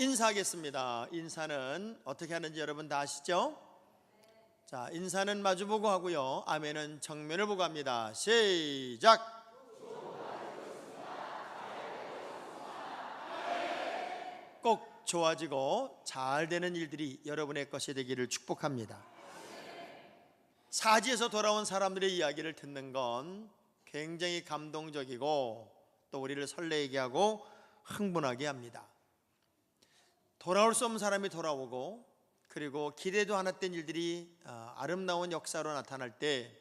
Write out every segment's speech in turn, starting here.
인사하겠습니다. 인사는 어떻게 하는지 여러분 다 아시죠? 자, 인사는 마주보고 하고요, 아멘은 정면을 보고 합니다. 시작! 꼭 좋아지고 잘 되는 일들이 여러분의 것이 되기를 축복합니다. 사지에서 돌아온 사람들의 이야기를 듣는 건 굉장히 감동적이고 또 우리를 설레게 하고 흥분하게 합니다. 돌아올 수 없는 사람이 돌아오고, 그리고 기대도 않았던 일들이 아름다운 역사로 나타날 때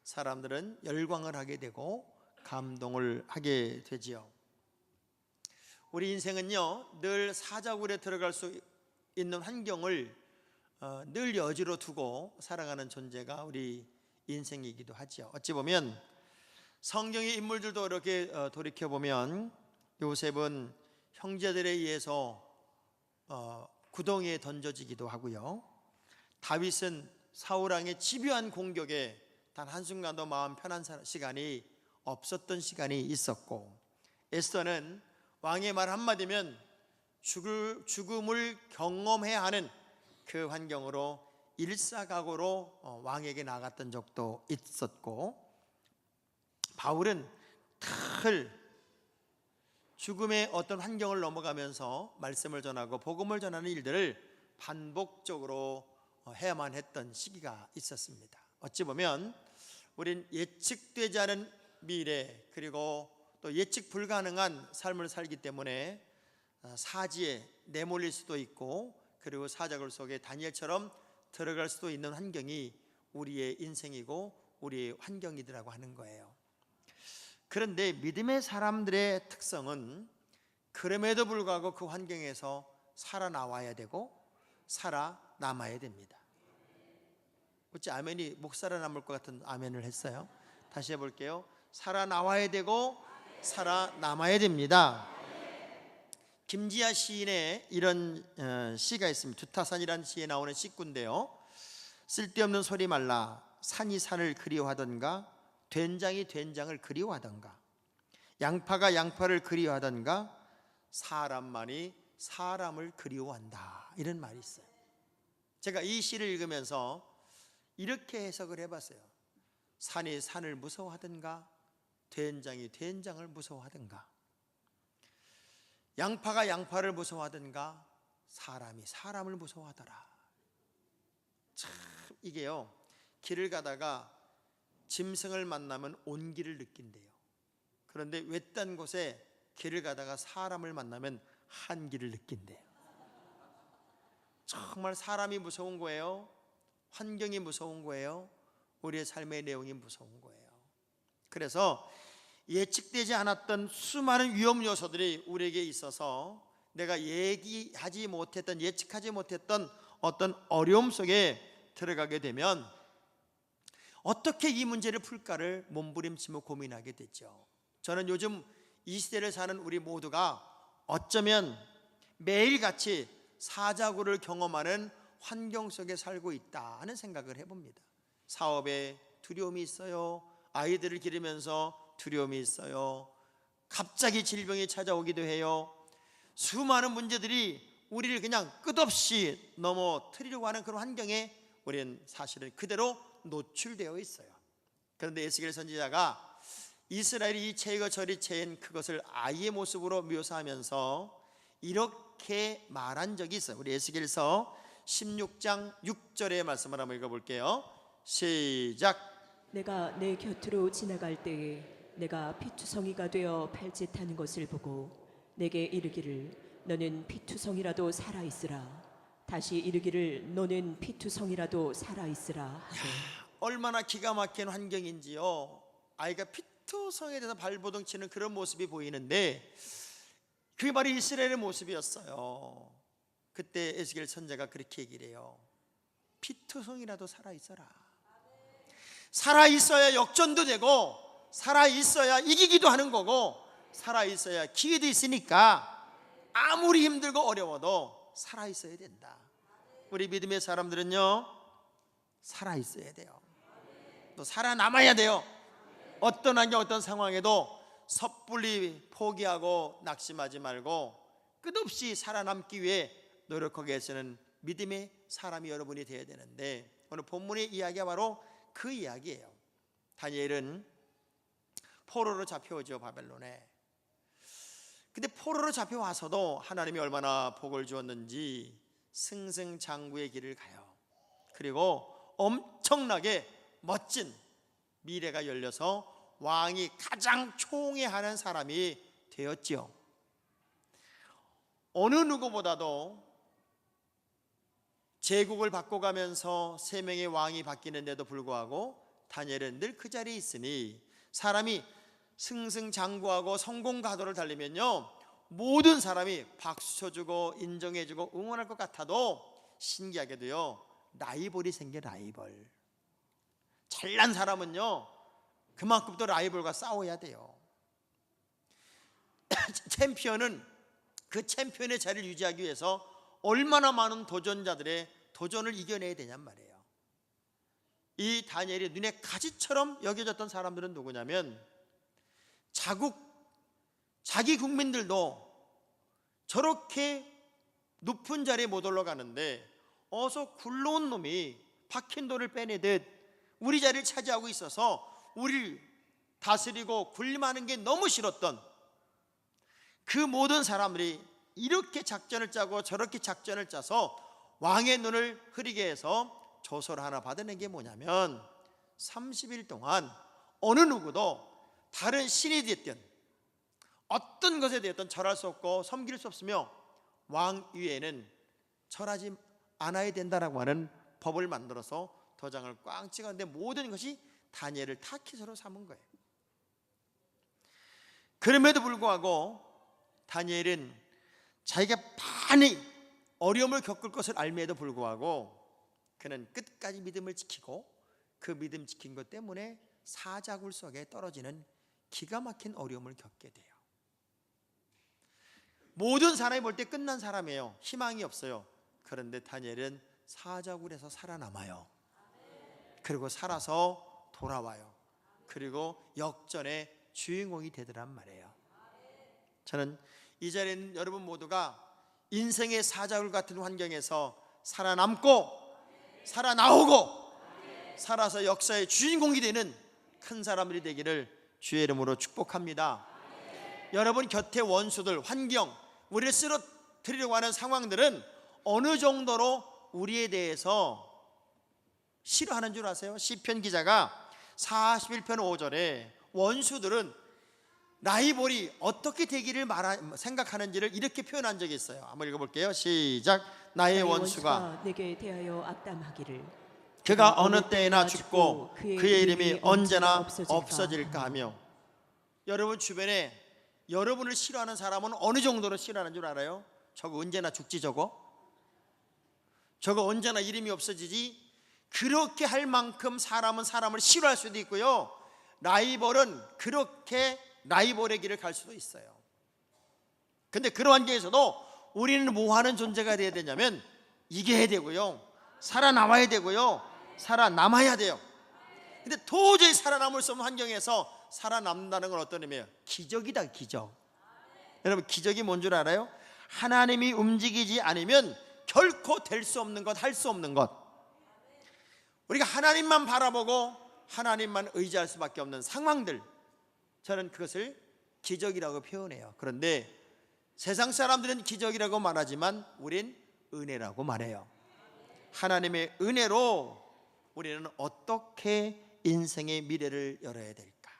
사람들은 열광을 하게 되고 감동을 하게 되지요. 우리 인생은요, 늘 사자굴에 들어갈 수 있는 환경을 늘 여지로 두고 살아가는 존재가 우리 인생이기도 하죠. 어찌 보면 성경의 인물들도 이렇게 돌이켜보면 요셉은 형제들에 의해서 구덩이에 던져지기도 하고요, 다윗은 사울왕의 집요한 공격에 단 한순간도 마음 편한 시간이 없었던 시간이 있었고, 에스더는 왕의 말 한마디면 죽음을 경험해야 하는 그 환경으로 일사각오로 왕에게 나갔던 적도 있었고, 바울은 늘 죽음의 어떤 환경을 넘어가면서 말씀을 전하고 복음을 전하는 일들을 반복적으로 해야만 했던 시기가 있었습니다. 어찌 보면 우린 예측되지 않은 미래, 그리고 또 예측 불가능한 삶을 살기 때문에 사지에 내몰릴 수도 있고, 그리고 사자굴 속에 다니엘처럼 들어갈 수도 있는 환경이 우리의 인생이고 우리의 환경이더라고 하는 거예요. 그런데 믿음의 사람들의 특성은 그럼에도 불구하고 그 환경에서 살아나와야 되고 살아남아야 됩니다. 어찌 아멘이 목 살아남을 것 같은 아멘을 했어요? 다시 해볼게요. 살아나와야 되고 살아남아야 됩니다. 김지아 시인의 이런 시가 있습니다. 두타산이라는 시에 나오는 시구인데요, 쓸데없는 소리 말라 산이 산을 그리워하던가, 된장이 된장을 그리워하던가, 양파가 양파를 그리워하던가, 사람만이 사람을 그리워한다, 이런 말이 있어요. 제가 이 시를 읽으면서 이렇게 해석을 해봤어요. 산이 산을 무서워하던가, 된장이 된장을 무서워하던가, 양파가 양파를 무서워하던가, 사람이 사람을 무서워하더라. 참 이게요, 길을 가다가 짐승을 만나면 온기를 느낀대요. 그런데 외딴 곳에 길을 가다가 사람을 만나면 한기를 느낀대요. 정말 사람이 무서운 거예요. 환경이 무서운 거예요. 우리의 삶의 내용이 무서운 거예요. 그래서 예측되지 않았던 수많은 위험 요소들이 우리에게 있어서 내가 얘기하지 못했던, 예측하지 못했던 어떤 어려움 속에 들어가게 되면 어떻게 이 문제를 풀까를 몸부림치며 고민하게 되죠. 저는 요즘 이 시대를 사는 우리 모두가 어쩌면 매일같이 사자굴을 경험하는 환경 속에 살고 있다 하는 생각을 해봅니다. 사업에 두려움이 있어요. 아이들을 기르면서 두려움이 있어요. 갑자기 질병이 찾아오기도 해요. 수많은 문제들이 우리를 그냥 끝없이 넘어뜨리려고 하는 그런 환경에 우리는 사실은 그대로 노출되어 있어요. 그런데 에스겔 선지자가 이스라엘이 이 채이고 저리 채인 그것을 아이의 모습으로 묘사하면서 이렇게 말한 적이 있어요. 우리 에스겔서 16장 6절의 말씀을 한번 읽어볼게요. 시작. 내가 내 곁으로 지나갈 때에 내가 피투성이가 되어 발짓하는 것을 보고 내게 이르기를 너는 피투성이라도 살아있으라. 다시 이르기를 너는 피투성이라도 살아있으라 하되. 얼마나 기가 막힌 환경인지요. 아이가 피투성에 대해서 발버둥 치는 그런 모습이 보이는데 그게 바로 이스라엘의 모습이었어요. 그때 에스겔 선지자가 그렇게 얘기를 해요. 피투성이라도 살아있어라. 살아있어야 역전도 되고, 살아있어야 이기기도 하는 거고, 살아있어야 기회도 있으니까 아무리 힘들고 어려워도 살아있어야 된다. 우리 믿음의 사람들은요, 살아있어야 돼요. 또 살아남아야 돼요. 어떤 환경, 어떤 상황에도 섣불리 포기하고 낙심하지 말고 끝없이 살아남기 위해 노력하기 위해서는 믿음의 사람이 여러분이 되어야 되는데, 오늘 본문의 이야기가 바로 그 이야기예요. 다니엘은 포로로 잡혀오죠, 바벨론에. 근데 포로로 잡혀와서도 하나님이 얼마나 복을 주었는지 승승장구의 길을 가요. 그리고 엄청나게 멋진 미래가 열려서 왕이 가장 총애하는 사람이 되었지요. 어느 누구보다도 제국을 바꿔가면서 3명의 왕이 바뀌는데도 불구하고 다니엘은 늘 그 자리에 있으니, 사람이 승승장구하고 성공가도를 달리면요, 모든 사람이 박수 쳐주고 인정해주고 응원할 것 같아도 신기하게도요, 라이벌이 생겨. 라이벌. 잘난 사람은요 그만큼 또 라이벌과 싸워야 돼요. 챔피언은 그 챔피언의 자리를 유지하기 위해서 얼마나 많은 도전자들의 도전을 이겨내야 되냔 말이에요. 이 다니엘이 눈에 가지처럼 여겨졌던 사람들은 누구냐면, 자기 국민들도 저렇게 높은 자리에 못 올라가는데 어서 굴러온 놈이 박힌 돌을 빼내듯 우리 자리를 차지하고 있어서 우리를 다스리고 군림하는 게 너무 싫었던 그 모든 사람들이 이렇게 작전을 짜고 저렇게 작전을 짜서 왕의 눈을 흐리게 해서 조서를 하나 받아낸 게 뭐냐면, 30일 동안 어느 누구도 다른 신이 됐든 어떤 것에 대해서든 절할 수 없고 섬길 수 없으며 왕 위에는 절하지 않아야 된다라고 하는 법을 만들어서 도장을 꽝 찍었는데, 모든 것이 다니엘을 타깃으로 삼은 거예요. 그럼에도 불구하고 다니엘은 자기가 많이 어려움을 겪을 것을 알면에도 불구하고 그는 끝까지 믿음을 지키고, 그 믿음 지킨 것 때문에 사자굴 속에 떨어지는 기가 막힌 어려움을 겪게 돼요. 모든 사람이 볼 때 끝난 사람이에요. 희망이 없어요. 그런데 다니엘은 사자굴에서 살아남아요. 그리고 살아서 돌아와요. 그리고 역전의 주인공이 되더란 말이에요. 저는 이 자리에 있는 여러분 모두가 인생의 사자굴 같은 환경에서 살아남고 살아나오고 살아서 역사의 주인공이 되는 큰 사람들이 되기를 주의 이름으로 축복합니다. 여러분 곁에 원수들, 환경, 우리를 쓰러뜨리려고 하는 상황들은 어느 정도로 우리에 대해서 싫어하는 줄 아세요? 시편 기자가 41편 5절에 원수들은 라이벌이 어떻게 되기를 생각하는지를 이렇게 표현한 적이 있어요. 한번 읽어볼게요. 시작. 나의 원수가 내게 대하여 악담하기를 그가 어느 때에나 죽고 그의 이름이 언제나 없어질까 하며. 여러분 주변에 여러분을 싫어하는 사람은 어느 정도로 싫어하는 줄 알아요? 저거 언제나 죽지, 저거 언제나 이름이 없어지지. 그렇게 할 만큼 사람은 사람을 싫어할 수도 있고요, 라이벌은 그렇게 라이벌의 길을 갈 수도 있어요. 근데 그런 환경에서도 우리는 뭐 하는 존재가 되어야 되냐면 이겨야 되고요, 살아남아야 되고요, 살아남아야 돼요. 근데 도저히 살아남을 수 없는 환경에서 살아남는다는 건 어떤 의미예요? 기적이다, 기적. 여러분 기적이 뭔 줄 알아요? 하나님이 움직이지 않으면 결코 될 수 없는 것, 할 수 없는 것. 우리가 하나님만 바라보고 하나님만 의지할 수밖에 없는 상황들, 저는 그것을 기적이라고 표현해요. 그런데 세상 사람들은 기적이라고 말하지만 우린 은혜라고 말해요. 하나님의 은혜로 우리는 어떻게 인생의 미래를 열어야 될까?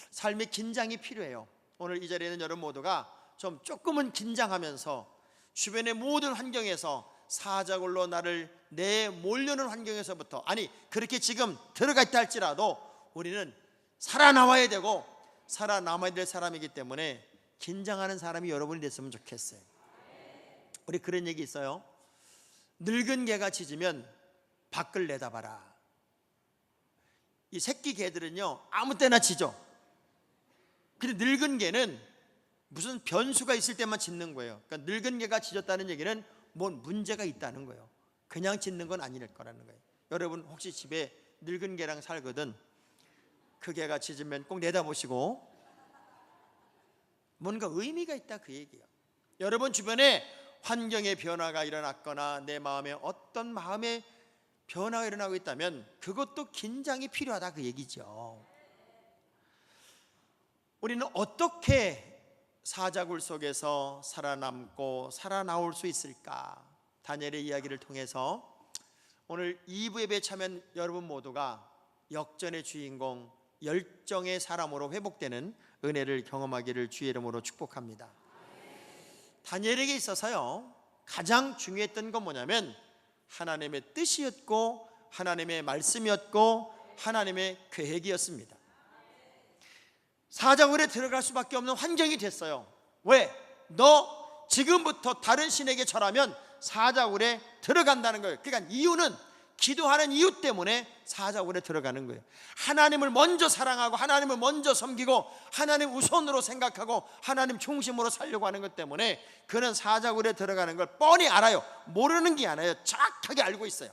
삶의 긴장이 필요해요. 오늘 이 자리에 있는 여러분 모두가 조금은 긴장하면서 주변의 모든 환경에서 사자굴로 나를 내몰려는 환경에서부터, 아니 그렇게 지금 들어가 있다 할지라도 우리는 살아나와야 되고 살아남아야 될 사람이기 때문에 긴장하는 사람이 여러분이 됐으면 좋겠어요. 우리 그런 얘기 있어요. 늙은 개가 짖으면 밖을 내다봐라. 이 새끼 개들은요 아무 때나 짖어. 근데 늙은 개는 무슨 변수가 있을 때만 짖는 거예요. 그러니까 늙은 개가 짖었다는 얘기는 뭔 문제가 있다는 거예요. 그냥 짖는 건 아닐 거라는 거예요. 여러분 혹시 집에 늙은 개랑 살거든, 그 개가 짖으면 꼭 내다보시고 뭔가 의미가 있다 그 얘기예요. 여러분 주변에 환경의 변화가 일어났거나 내 마음에 어떤 마음의 변화가 일어나고 있다면 그것도 긴장이 필요하다, 그 얘기죠. 우리는 어떻게 사자굴 속에서 살아남고 살아나올 수 있을까? 다니엘의 이야기를 통해서 오늘 2부 예배에 참여한 여러분 모두가 역전의 주인공, 열정의 사람으로 회복되는 은혜를 경험하기를 주의 이름으로 축복합니다. 다니엘에게 있어서요, 가장 중요했던 건 뭐냐면 하나님의 뜻이었고 하나님의 말씀이었고 하나님의 계획이었습니다. 사자굴에 들어갈 수밖에 없는 환경이 됐어요. 왜? 너 지금부터 다른 신에게 절하면 사자굴에 들어간다는 거예요. 그러니까 이유는 기도하는 이유 때문에 사자굴에 들어가는 거예요. 하나님을 먼저 사랑하고 하나님을 먼저 섬기고 하나님 우선으로 생각하고 하나님 중심으로 살려고 하는 것 때문에 그는 사자굴에 들어가는 걸 뻔히 알아요. 모르는 게 아니에요. 정확하게 알고 있어요.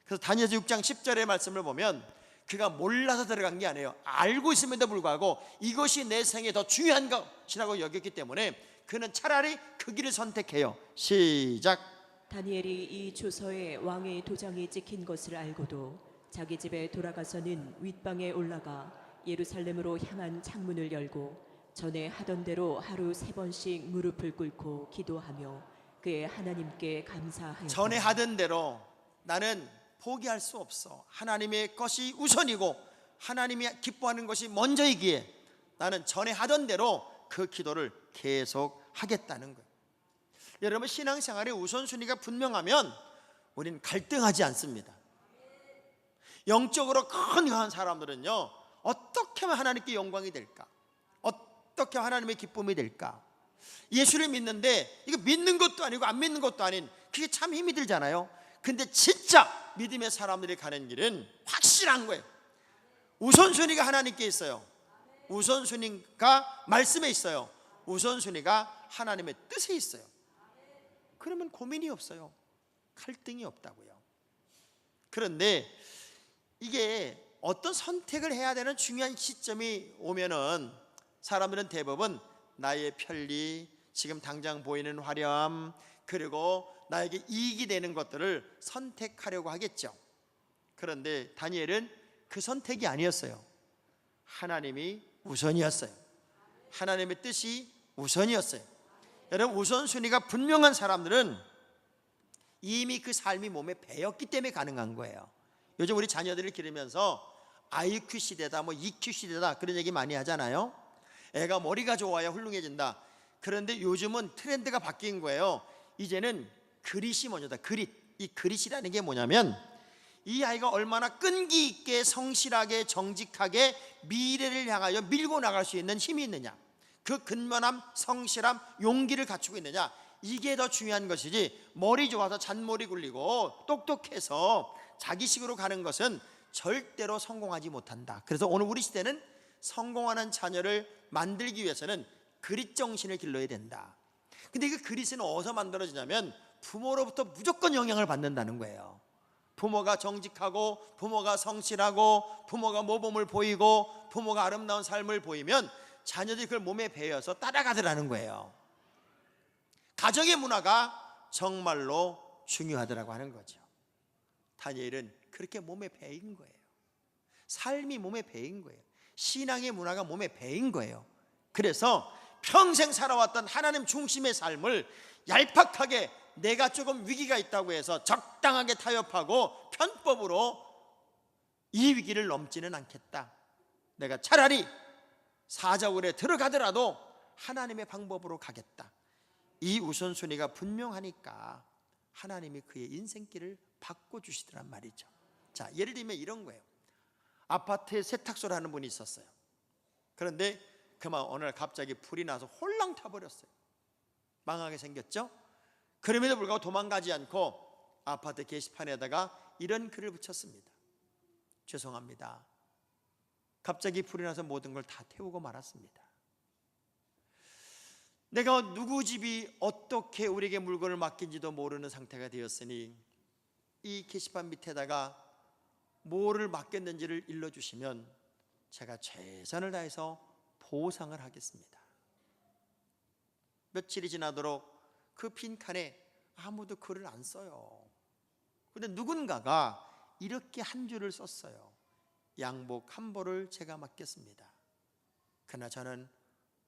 그래서 다니엘서 6장 10절의 말씀을 보면 그가 몰라서 들어간 게 아니에요. 알고 있음에도 불구하고 이것이 내 생에 더 중요한 것이라고 여겼기 때문에 그는 차라리 그 길을 선택해요. 시작. 다니엘이 이 조서에 왕의 도장이 찍힌 것을 알고도 자기 집에 돌아가서는 윗방에 올라가 예루살렘으로 향한 창문을 열고 전에 하던 대로 하루 3번씩 무릎을 꿇고 기도하며 그의 하나님께 감사하였다. 전에 하던 대로 나는 포기할 수 없어. 하나님의 것이 우선이고 하나님이 기뻐하는 것이 먼저이기에 나는 전에 하던 대로 그 기도를 계속 하겠다는 거예요. 여러분, 신앙생활의 우선순위가 분명하면 우리는 갈등하지 않습니다. 영적으로 건강한 사람들은요, 어떻게 하면 하나님께 영광이 될까? 어떻게 하면 하나님의 기쁨이 될까? 예수를 믿는데 이거 믿는 것도 아니고 안 믿는 것도 아닌, 그게 참 힘이 들잖아요. 근데 진짜 믿음의 사람들이 가는 길은 확실한 거예요. 우선순위가 하나님께 있어요. 우선순위가 말씀에 있어요. 우선순위가 하나님의 뜻에 있어요. 그러면 고민이 없어요. 갈등이 없다고요. 그런데 이게 어떤 선택을 해야 되는 중요한 시점이 오면은 사람들은 대부분 나의 편리, 지금 당장 보이는 화려함, 그리고 나에게 이익이 되는 것들을 선택하려고 하겠죠. 그런데 다니엘은 그 선택이 아니었어요. 하나님이 우선이었어요. 하나님의 뜻이 우선이었어요. 여러분, 우선순위가 분명한 사람들은 이미 그 삶이 몸에 배었기 때문에 가능한 거예요. 요즘 우리 자녀들을 기르면서 IQ 시대다, 뭐 EQ 시대다, 그런 얘기 많이 하잖아요. 애가 머리가 좋아야 훌륭해진다. 그런데 요즘은 트렌드가 바뀐 거예요. 이제는 그릿이 먼저다. 그릿. 이 그릿이라는 게 뭐냐면 이 아이가 얼마나 끈기 있게 성실하게 정직하게 미래를 향하여 밀고 나갈 수 있는 힘이 있느냐, 그 근면함, 성실함, 용기를 갖추고 있느냐, 이게 더 중요한 것이지 머리 좋아서 잔머리 굴리고 똑똑해서 자기식으로 가는 것은 절대로 성공하지 못한다. 그래서 오늘 우리 시대는 성공하는 자녀를 만들기 위해서는 그릿 정신을 길러야 된다. 근데 그 그릿은 어디서 만들어지냐면 부모로부터 무조건 영향을 받는다는 거예요. 부모가 정직하고 부모가 성실하고 부모가 모범을 보이고 부모가 아름다운 삶을 보이면 자녀들이 그걸 몸에 배어서 따라가더라는 거예요. 가정의 문화가 정말로 중요하더라고 하는 거죠. 다니엘은 그렇게 몸에 배인 거예요. 삶이 몸에 배인 거예요. 신앙의 문화가 몸에 배인 거예요. 그래서 평생 살아왔던 하나님 중심의 삶을 얄팍하게 내가 조금 위기가 있다고 해서 적당하게 타협하고 편법으로 이 위기를 넘지는 않겠다. 내가 차라리 사자굴에 들어가더라도 하나님의 방법으로 가겠다. 이 우선순위가 분명하니까 하나님이 그의 인생길을 바꿔주시더란 말이죠. 자, 예를 들면 이런 거예요. 아파트에 세탁소를 하는 분이 있었어요. 그런데 그만 어느 날 갑자기 불이 나서 홀랑 타버렸어요. 망하게 생겼죠. 그럼에도 불구하고 도망가지 않고 아파트 게시판에다가 이런 글을 붙였습니다. 죄송합니다. 갑자기 불이 나서 모든 걸 다 태우고 말았습니다. 내가 누구 집이 어떻게 우리에게 물건을 맡긴지도 모르는 상태가 되었으니 이 게시판 밑에다가 뭐를 맡겼는지를 일러주시면 제가 최선을 다해서 보상을 하겠습니다. 며칠이 지나도록 그 빈칸에 아무도 글을 안 써요. 근데 누군가가 이렇게 한 줄을 썼어요. 양복 한 벌을 제가 맡겠습니다. 그러나 저는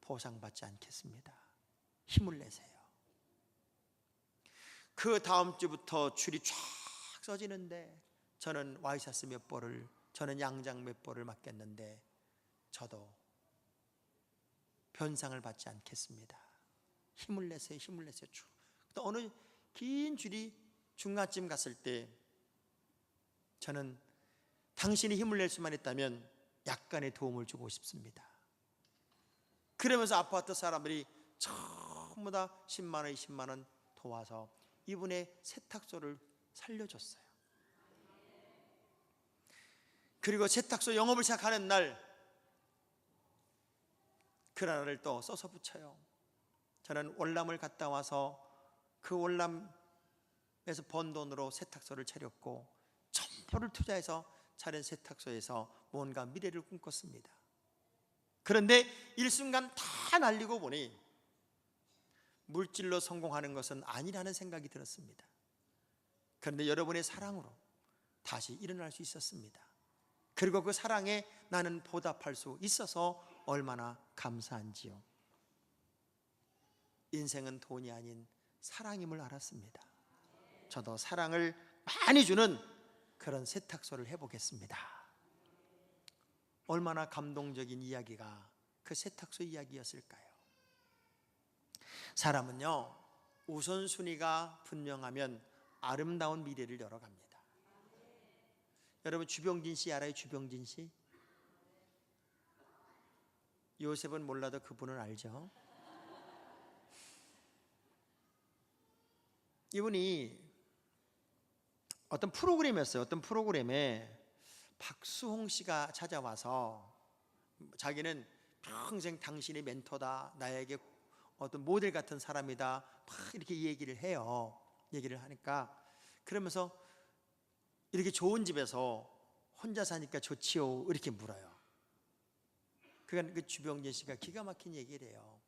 보상받지 않겠습니다. 힘을 내세요. 그 다음 주부터 줄이 쫙 써지는데 저는 와이셔츠 몇 벌을, 저는 양장 몇 벌을 맡겠는데 저도 변상을 받지 않겠습니다. 힘을 내세요. 힘을 내세요. 또 어느 긴 줄이 중간쯤 갔을 때 저는 당신이 힘을 낼 수만 있다면 약간의 도움을 주고 싶습니다. 그러면서 아파트 사람들이 전부 다 10만 원, 20만 원 도와서 이분의 세탁소를 살려줬어요. 그리고 세탁소 영업을 시작하는 날 그 하나를 또 써서 붙여요. 저는 월남을 갔다 와서 그 월남에서 번 돈으로 세탁소를 차렸고 전부를 투자해서 차린 세탁소에서 뭔가 미래를 꿈꿨습니다. 그런데 일순간 다 날리고 보니 물질로 성공하는 것은 아니라는 생각이 들었습니다. 그런데 여러분의 사랑으로 다시 일어날 수 있었습니다. 그리고 그 사랑에 나는 보답할 수 있어서 얼마나 감사한지요. 인생은 돈이 아닌 사랑임을 알았습니다. 저도 사랑을 많이 주는 그런 세탁소를 해보겠습니다. 얼마나 감동적인 이야기가 그 세탁소 이야기였을까요? 사람은요, 우선순위가 분명하면 아름다운 미래를 열어갑니다. 여러분 주병진 씨 알아요? 주병진 씨? 요셉은 몰라도 그분은 알죠. 이분이 어떤 프로그램이었어요. 어떤 프로그램에 박수홍 씨가 찾아와서 자기는 평생 당신이 멘토다, 나에게 어떤 모델 같은 사람이다, 막 이렇게 얘기를 해요. 얘기를 하니까 그러면서 이렇게 좋은 집에서 혼자 사니까 좋지요? 이렇게 물어요. 그러니까 그 주병진 씨가 기가 막힌 얘기를 해요.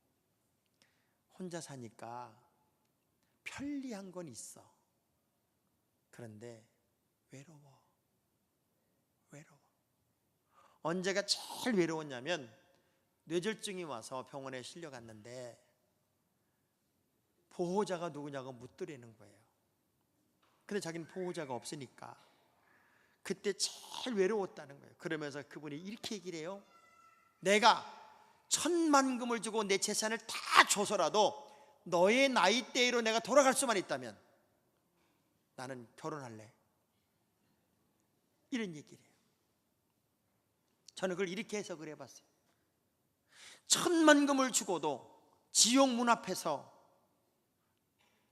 혼자 사니까 편리한 건 있어. 그런데 외로워. 언제가 제일 외로웠냐면 뇌졸중이 와서 병원에 실려갔는데 보호자가 누구냐고 묻더라는 거예요. 근데 자기는 보호자가 없으니까 그때 제일 외로웠다는 거예요. 그러면서 그분이 이렇게 얘기를 해요. 내가 1,000만금을 주고 내 재산을 다 줘서라도 너의 나이대로 내가 돌아갈 수만 있다면 나는 결혼할래. 이런 얘기를 해요. 저는 그걸 이렇게 해석을 해봤어요. 1,000만금을 주고도 지옥 문 앞에서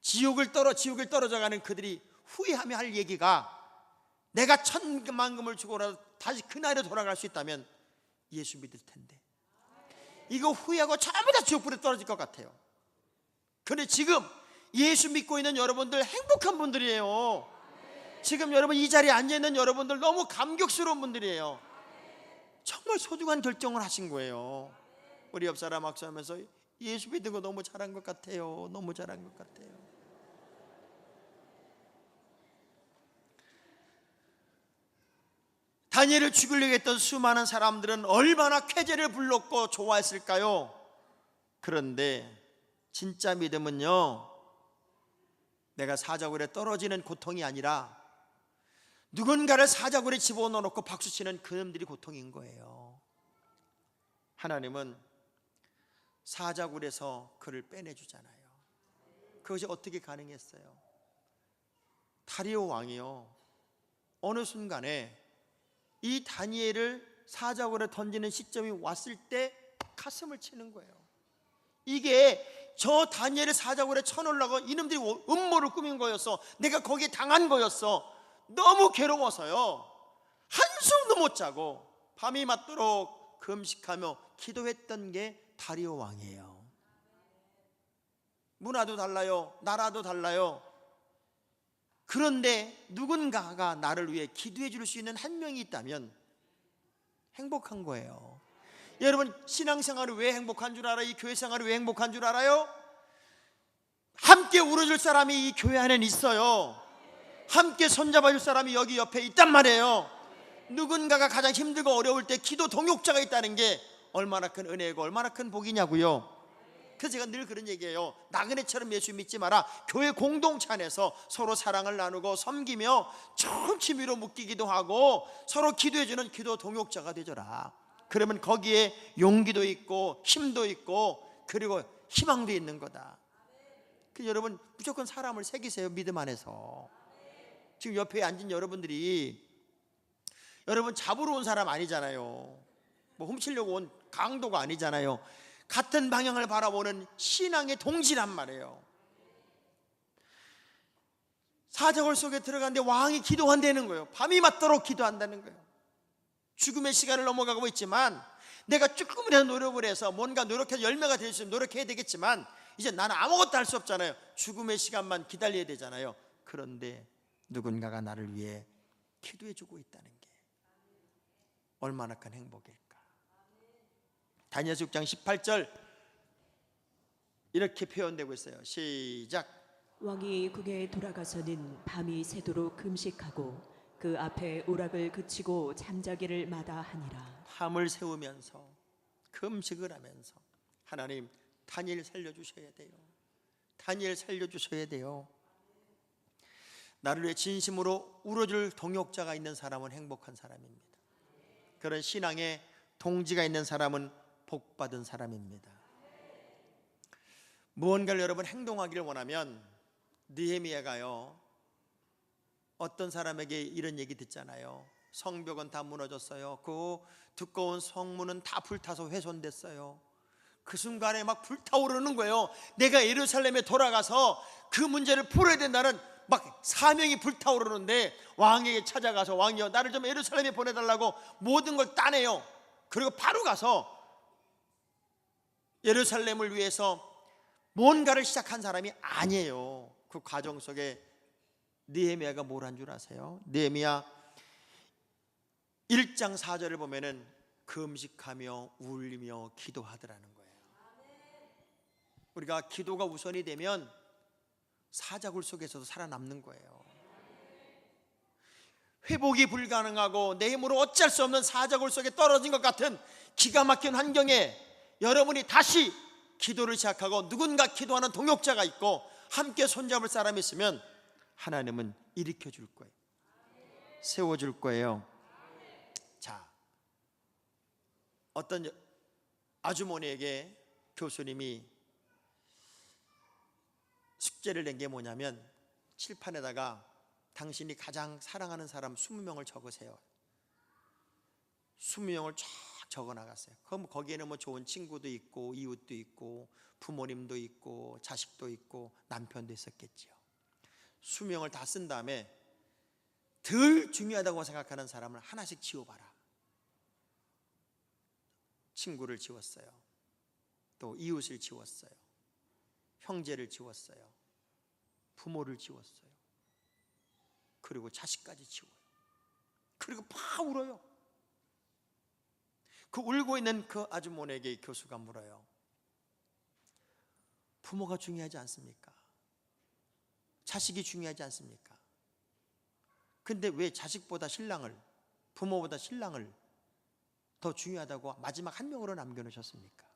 지옥을 떨어져가는 그들이 후회하며 할 얘기가 내가 1,000만금을 주고라도 다시 그 나이로 돌아갈 수 있다면 예수 믿을 텐데 이거 후회하고 전부 다 지옥불에 떨어질 것 같아요. 그런데 지금 예수 믿고 있는 여러분들 행복한 분들이에요. 지금 여러분 이 자리에 앉아있는 여러분들 너무 감격스러운 분들이에요. 정말 소중한 결정을 하신 거예요. 우리 옆 사람 악수하면서 예수 믿는 거 너무 잘한 것 같아요. 너무 잘한 것 같아요. 다니엘을 죽이려고 했던 수많은 사람들은 얼마나 쾌재를 불렀고 좋아했을까요? 그런데 진짜 믿음은요, 내가 사자굴에 떨어지는 고통이 아니라 누군가를 사자굴에 집어넣어놓고 박수치는 그놈들이 고통인 거예요. 하나님은 사자굴에서 그를 빼내주잖아요. 그것이 어떻게 가능했어요? 다리오 왕이요, 어느 순간에 이 다니엘을 사자굴에 던지는 시점이 왔을 때 가슴을 치는 거예요. 이게 저 다니엘을 사자굴에 쳐놓으려고 이놈들이 음모를 꾸민 거였어. 내가 거기에 당한 거였어. 너무 괴로워서요, 한숨도 못 자고 밤이 맞도록 금식하며 기도했던 게 다리오 왕이에요. 문화도 달라요, 나라도 달라요. 그런데 누군가가 나를 위해 기도해 줄 수 있는 한 명이 있다면 행복한 거예요. 여러분 신앙생활이 왜 행복한 줄 알아요? 이 교회생활이 왜 행복한 줄 알아요? 함께 울어줄 사람이 이 교회 안에 있어요. 함께 손잡아줄 사람이 여기 옆에 있단 말이에요. 누군가가 가장 힘들고 어려울 때 기도 동역자가 있다는 게 얼마나 큰 은혜고 얼마나 큰 복이냐고요. 그래서 제가 늘 그런 얘기해요. 나그네처럼 예수 믿지 마라. 교회 공동체 안에서 서로 사랑을 나누고 섬기며 좋은 취미로 묶이기도 하고 서로 기도해주는 기도 동역자가 되줘라. 그러면 거기에 용기도 있고 힘도 있고 그리고 희망도 있는 거다. 그래서 여러분 무조건 사람을 새기세요. 믿음 안에서. 지금 옆에 앉은 여러분들이 여러분 잡으러 온 사람 아니잖아요. 뭐 훔치려고 온 강도가 아니잖아요. 같은 방향을 바라보는 신앙의 동지란 말이에요. 사자굴 속에 들어갔는데 왕이 기도한다는 거예요. 밤이 맞도록 기도한다는 거예요. 죽음의 시간을 넘어가고 있지만 내가 조금이라도 노력을 해서 뭔가 노력해서 열매가 될 수 있으면 노력해야 되겠지만 이제 나는 아무것도 할 수 없잖아요. 죽음의 시간만 기다려야 되잖아요. 그런데 누군가가 나를 위해 기도해주고 있다는 게 얼마나 큰 행복일까. 다니엘서 6장 18절 이렇게 표현되고 있어요. 시작. 왕이 궁에 돌아가서는 밤이 새도록 금식하고 그 앞에 오락을 그치고 잠자기를 마다하니라. 밤을 새우면서 금식을 하면서 하나님 다니엘 살려주셔야 돼요. 다니엘 살려주셔야 돼요. 나를 위해 진심으로 울어줄 동역자가 있는 사람은 행복한 사람입니다. 그런 신앙의 동지가 있는 사람은 복받은 사람입니다. 무언가를 여러분 행동하기를 원하면 느헤미야가요 어떤 사람에게 이런 얘기 듣잖아요. 성벽은 다 무너졌어요. 그 두꺼운 성문은 다 불타서 훼손됐어요. 그 순간에 막 불타오르는 거예요. 내가 예루살렘에 돌아가서 그 문제를 풀어야 된다는 막 사명이 불타오르는데 왕에게 찾아가서 왕이여 나를 좀 예루살렘에 보내달라고 모든 걸 따내요. 그리고 바로 가서 예루살렘을 위해서 뭔가를 시작한 사람이 아니에요. 그 과정 속에 느헤미야가 뭘 한 줄 아세요? 느헤미야 1장 4절을 보면은 금식하며 울리며 기도하더라는 거예요. 우리가 기도가 우선이 되면 사자굴 속에서도 살아남는 거예요. 회복이 불가능하고 내 힘으로 어쩔 수 없는 사자굴 속에 떨어진 것 같은 기가 막힌 환경에 여러분이 다시 기도를 시작하고 누군가 기도하는 동역자가 있고 함께 손잡을 사람이 있으면 하나님은 일으켜 줄 거예요. 세워줄 거예요. 자, 어떤 아주머니에게 교수님이 숙제를 낸 게 뭐냐면 칠판에다가 당신이 가장 사랑하는 사람 20명을 적으세요. 20명을 쫙 적어 나갔어요. 그럼 거기에는 뭐 좋은 친구도 있고 이웃도 있고 부모님도 있고 자식도 있고 남편도 있었겠지요. 20명을 다 쓴 다음에 덜 중요하다고 생각하는 사람을 하나씩 지워봐라. 친구를 지웠어요. 또 이웃을 지웠어요. 형제를 지웠어요. 부모를 지웠어요. 그리고 자식까지 지워요. 그리고 막 울어요. 그 울고 있는 그 아주머니에게 교수가 물어요. 부모가 중요하지 않습니까? 자식이 중요하지 않습니까? 근데 왜 자식보다 신랑을, 부모보다 신랑을 더 중요하다고 마지막 한 명으로 남겨놓으셨습니까?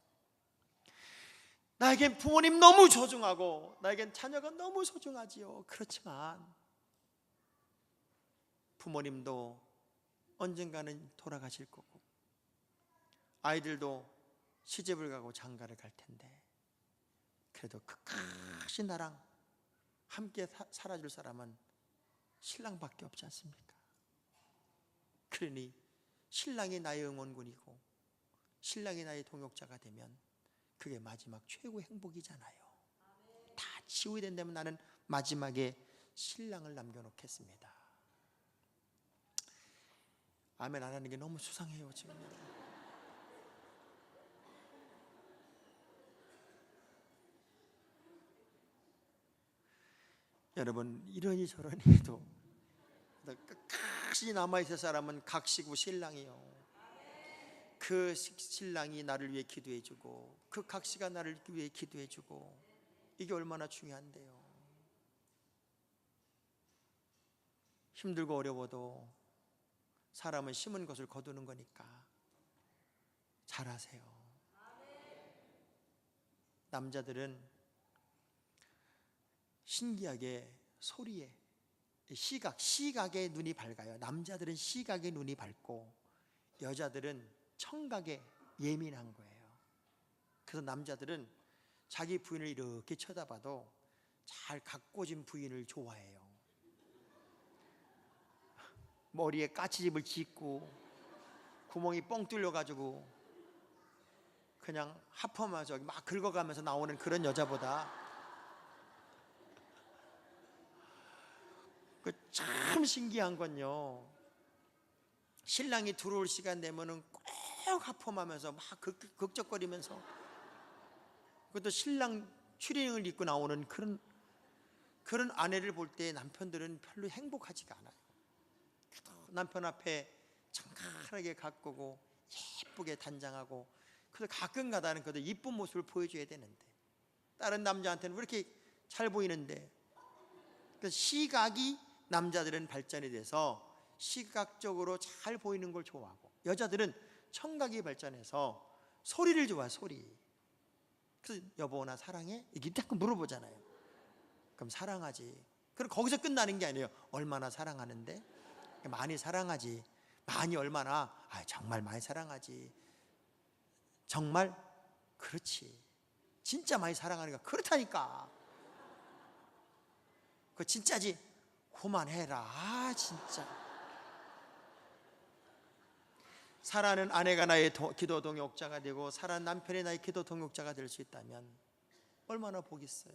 나에겐 부모님 너무 소중하고 나에겐 자녀가 너무 소중하지요. 그렇지만 부모님도 언젠가는 돌아가실 거고 아이들도 시집을 가고 장가를 갈 텐데 그래도 끝까지 나랑 함께 살아줄 사람은 신랑밖에 없지 않습니까? 그러니 신랑이 나의 응원군이고 신랑이 나의 동역자가 되면 그게 마지막 최고의 행복이잖아요. 다 치우야 된다면 나는 마지막에 신랑을 남겨놓겠습니다. 아멘 안 하는 게 너무 수상해요 지금. 여러분 이러니 저러니 해도 끝까지 남아있을 사람은 각시고 신랑이요. 그 신랑이 나를 위해 기도해주고 그 각시가 나를 위해 기도해주고 이게 얼마나 중요한데요. 힘들고 어려워도 사람은 심은 것을 거두는 거니까 잘하세요. 남자들은 신기하게 소리에 시각에 눈이 밝아요. 남자들은 시각에 눈이 밝고 여자들은 청각에 예민한 거예요. 그래서 남자들은 자기 부인을 이렇게 쳐다봐도 잘 가꿔진 부인을 좋아해요. 머리에 까치집을 짓고 구멍이 뻥 뚫려가지고 그냥 하퍼마저 막 긁어가면서 나오는 그런 여자보다 참 신기한 건요, 신랑이 들어올 시간 되면은 꼭 하품하면서 막 극적거리면서, 그것도 신랑 추리닝을 입고 나오는 그런 아내를 볼 때 남편들은 별로 행복하지가 않아요. 남편 앞에 청결하게 가꾸고 예쁘게 단장하고, 그래서 가끔 가다는 그래도 이쁜 모습을 보여줘야 되는데 다른 남자한테는 왜 이렇게 잘 보이는데, 그 시각이 남자들은 발전이 돼서 시각적으로 잘 보이는 걸 좋아하고, 여자들은 청각이 발전해서 소리를 좋아해, 소리. 그래서 여보 나 사랑해? 이렇게 자꾸 물어보잖아요. 그럼 사랑하지. 그럼 거기서 끝나는 게 아니에요. 얼마나 사랑하는데? 많이 사랑하지. 많이 얼마나? 정말 많이 사랑하지. 정말? 그렇지. 진짜 많이 사랑하니까 그렇다니까. 그거 진짜지? 그만해라. 진짜. 사랑하는 아내가 나의 기도 동역자가 되고 사랑하는 남편이 나의 기도 동역자가 될 수 있다면 얼마나 복이 있어요.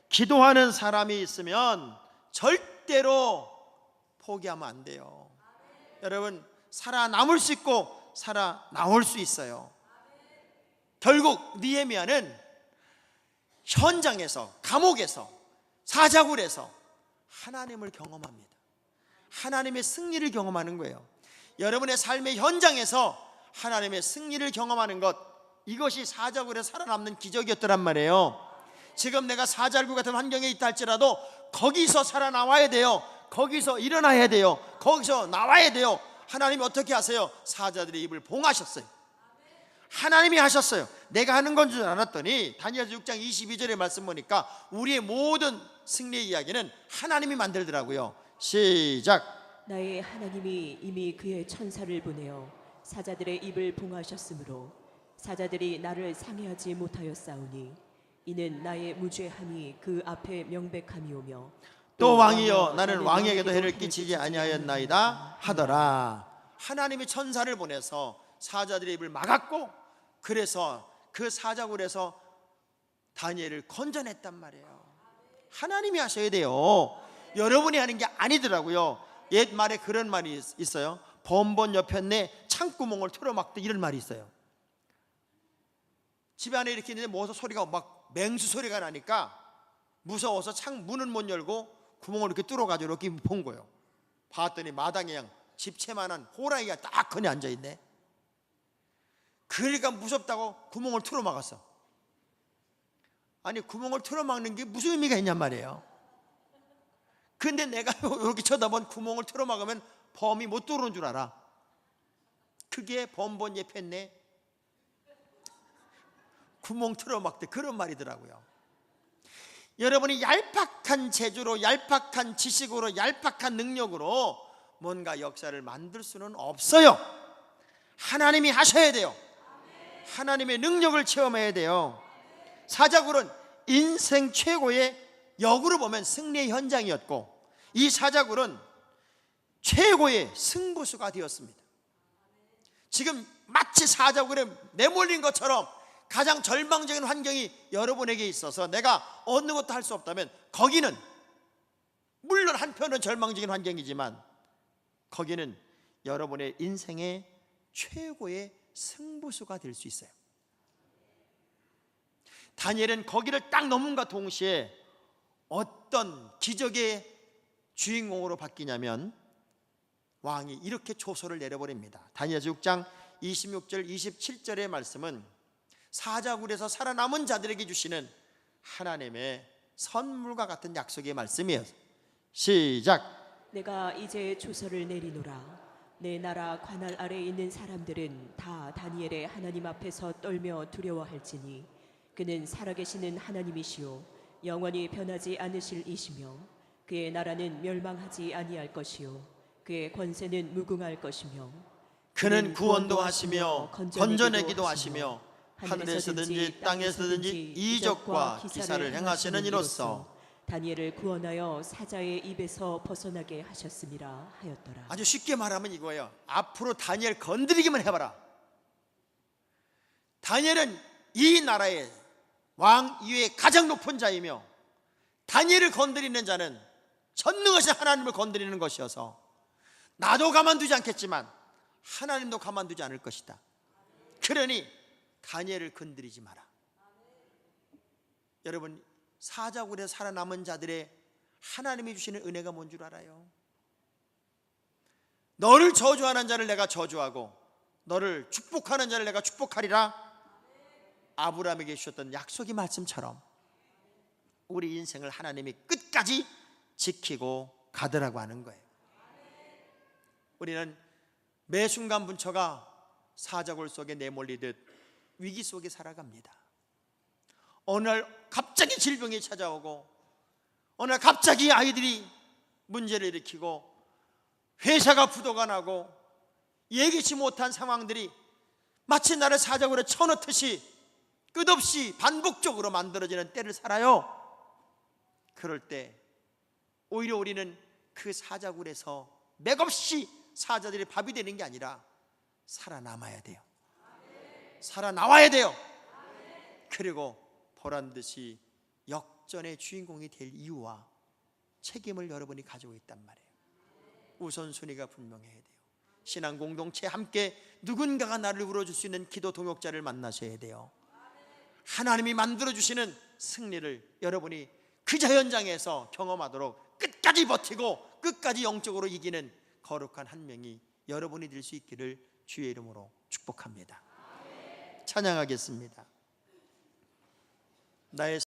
기도하는 사람이 있으면 절대로 포기하면 안 돼요. 여러분, 살아남을 수 있고 살아나올 수 있어요. 결국 느헤미야는 현장에서, 감옥에서, 사자굴에서 하나님을 경험합니다. 하나님의 승리를 경험하는 거예요. 여러분의 삶의 현장에서 하나님의 승리를 경험하는 것, 이것이 사자굴에 살아남는 기적이었더란 말이에요. 지금 내가 사자굴 같은 환경에 있다 할지라도 거기서 살아나와야 돼요. 거기서 일어나야 돼요. 거기서 나와야 돼요. 하나님이 어떻게 하세요? 사자들의 입을 봉하셨어요. 하나님이 하셨어요. 내가 하는 건 줄 알았더니 다니엘서 6장 22절의 말씀 보니까 우리의 모든 승리의 이야기는 하나님이 만들더라고요. 시작. 나의 하나님이 이미 그의 천사를 보내어 사자들의 입을 봉하셨으므로 사자들이 나를 상해하지 못하였사오니 이는 나의 무죄함이 그 앞에 명백함이오며 또 왕이여 나는 왕에게도 해를 끼치지 아니하였나이다 하더라. 하나님이 천사를 보내서 사자들의 입을 막았고, 그래서 그 사자굴에서 다니엘을 건져냈단 말이에요. 하나님이 하셔야 돼요. 여러분이 하는 게 아니더라고요. 옛말에 그런 말이 있어요. 번번 옆에 창구멍을 틀어막듯, 이런 말이 있어요. 집 안에 이렇게 있는데 무슨 소리가 막 맹수 소리가 나니까 무서워서 창 문은 못 열고 구멍을 이렇게 뚫어가지고 이렇게 본 거예요. 봤더니 마당에 그냥 집채만한 호랑이가 딱 거기 앉아있네. 그러니까 무섭다고 구멍을 틀어막았어. 아니, 구멍을 틀어막는 게 무슨 의미가 있냔 말이에요. 근데 내가 이렇게 쳐다본 구멍을 틀어막으면 범이 못 들어오는 줄 알아. 그게 번번 예편네 구멍 틀어막대, 그런 말이더라고요. 여러분이 얄팍한 재주로, 얄팍한 지식으로, 얄팍한 능력으로 뭔가 역사를 만들 수는 없어요. 하나님이 하셔야 돼요. 하나님의 능력을 체험해야 돼요. 사자굴은 인생 최고의, 역으로 보면 승리의 현장이었고, 이 사자굴은 최고의 승부수가 되었습니다. 지금 마치 사자굴에 내몰린 것처럼 가장 절망적인 환경이 여러분에게 있어서 내가 어느 것도 할 수 없다면, 거기는 물론 한편은 절망적인 환경이지만 거기는 여러분의 인생의 최고의 승부수가 될 수 있어요. 다니엘은 거기를 딱 넘음과 동시에 어떤 기적의 주인공으로 바뀌냐면, 왕이 이렇게 조서를 내려버립니다. 다니엘서 6장 26절 27절의 말씀은 사자굴에서 살아남은 자들에게 주시는 하나님의 선물과 같은 약속의 말씀이에요. 시작. 내가 이제 조서를 내리노라. 내 나라 관할 아래 있는 사람들은 다 다니엘의 하나님 앞에서 떨며 두려워할지니 그는 살아계시는 하나님이시요 영원히 변하지 않으실 이시며 그의 나라는 멸망하지 아니할 것이요 그의 권세는 무궁할 것이며 그는 구원도 하시며 건져내기도 하시며 하늘에서든지 땅에서든지 이적과 기사를 행하시는 이로써 다니엘을 구원하여 사자의 입에서 벗어나게 하셨음이라 하였더라. 아주 쉽게 말하면 이거예요. 앞으로 다니엘 건드리기만 해봐라. 다니엘은 이 나라의 왕 이외에 가장 높은 자이며 다니엘을 건드리는 자는 전능하신 하나님을 건드리는 것이어서 나도 가만두지 않겠지만 하나님도 가만두지 않을 것이다. 그러니 다니엘을 건드리지 마라. 여러분, 사자굴에 살아남은 자들의 하나님이 주시는 은혜가 뭔 줄 알아요? 너를 저주하는 자를 내가 저주하고 너를 축복하는 자를 내가 축복하리라. 아브라함에게 주셨던 약속의 말씀처럼 우리 인생을 하나님이 끝까지 지키고 가더라고 하는 거예요. 우리는 매 순간 분처가 사자굴 속에 내몰리듯 위기 속에 살아갑니다. 어느 날 갑자기 질병이 찾아오고 어느 날 갑자기 아이들이 문제를 일으키고 회사가 부도가 나고 예기치 못한 상황들이 마치 나를 사자굴에 쳐넣듯이 끝없이 반복적으로 만들어지는 때를 살아요. 그럴 때 오히려 우리는 그 사자굴에서 맥없이 사자들이 밥이 되는 게 아니라 살아남아야 돼요. 살아나와야 돼요. 그리고 보란듯이 역전의 주인공이 될 이유와 책임을 여러분이 가지고 있단 말이에요. 우선순위가 분명해야 돼요. 신앙 공동체 함께 누군가가 나를 울어줄 수 있는 기도 동역자를 만나셔야 돼요. 하나님이 만들어주시는 승리를 여러분이 그 현장에서 경험하도록 끝까지 버티고 끝까지 영적으로 이기는 거룩한 한 명이 여러분이 될 수 있기를 주의 이름으로 축복합니다. 찬양하겠습니다. 나의